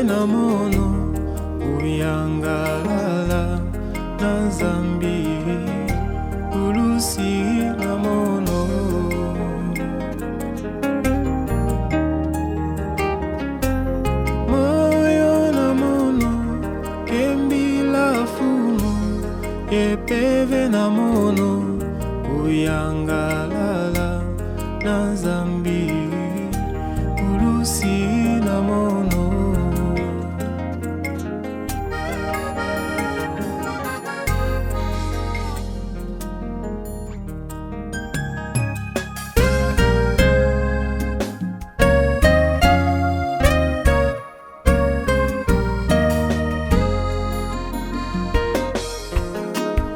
na mono uyangalala na Nzambi ulusi na mono moyo na mono kembila fumu epeve na mono uyangalala na Nzambi ulusi na mono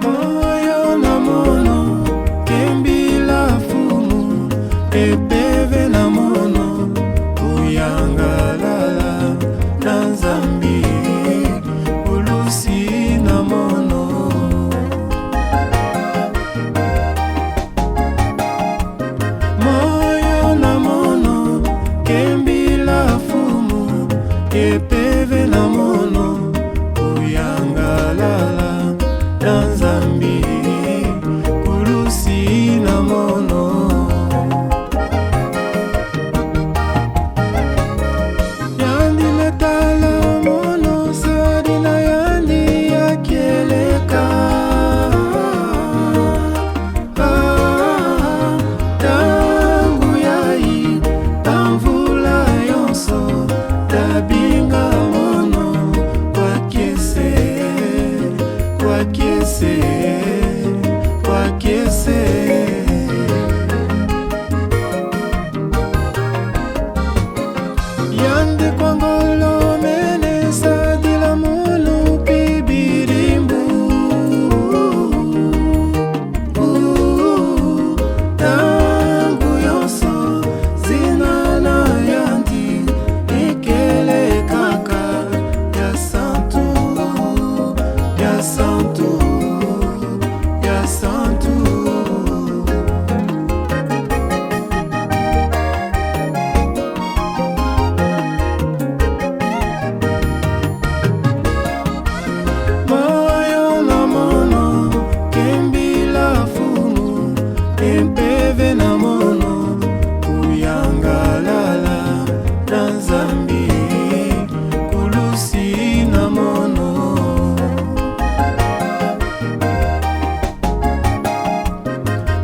moyo na mono kembila fumu epeve na mono uyangalala na Nzambi ulusi na mono moyo na mono kembila fumu epeve na mono uyangalala na Nzambi ulusi na mono yandi metala mono sadi na yandi yakieleka tangu yai tamvula yonso tabinga mono kwa kiese yande kwangolo mene sadila mulu pibirimbu tangu yonso zinana yandi ikele kaka ya santu ya santu ya santu moyo na mono kembila fumu epeve na mono uyangalala na Nzambi ulusi na mono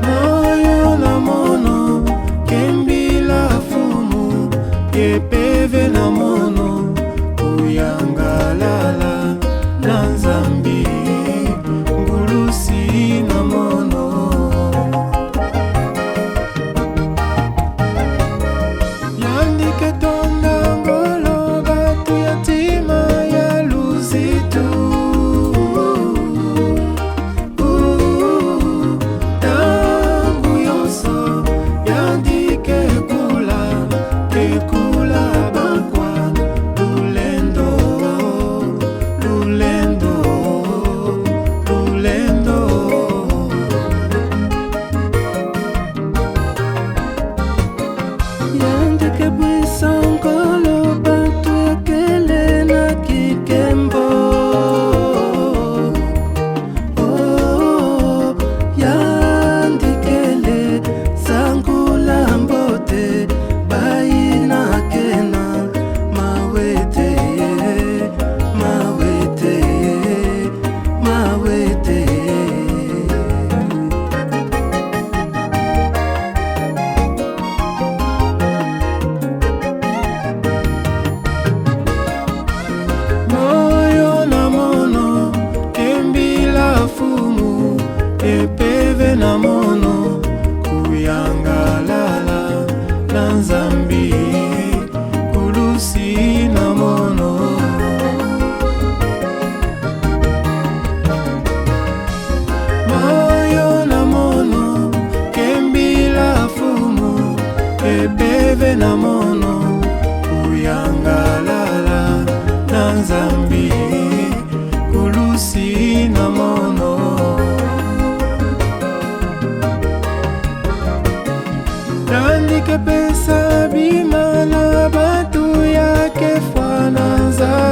moyo na mono kembila fumu epeve na mono uyangalala na Nzambi ngulusi na mono yandike tonda ngolo batu yatima ya luzitu tangu yonso yandike kula tekula bakwa lulendo lulendo lulendo yandike bwisa nkolo batu yakele na kikembo yandikele sangula mbote baina kena mawete mawete mawete moyo na mono kembila fumu epeve na mono kuyangalala na Nzambi ulusi na mono moyo na mono kembila fumu epeve na mono uyangalala na Nzambi ulusi na mono yandike pesa bima na batu yake fwana Nzambi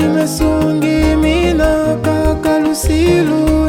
mesungi mina kaka lusilu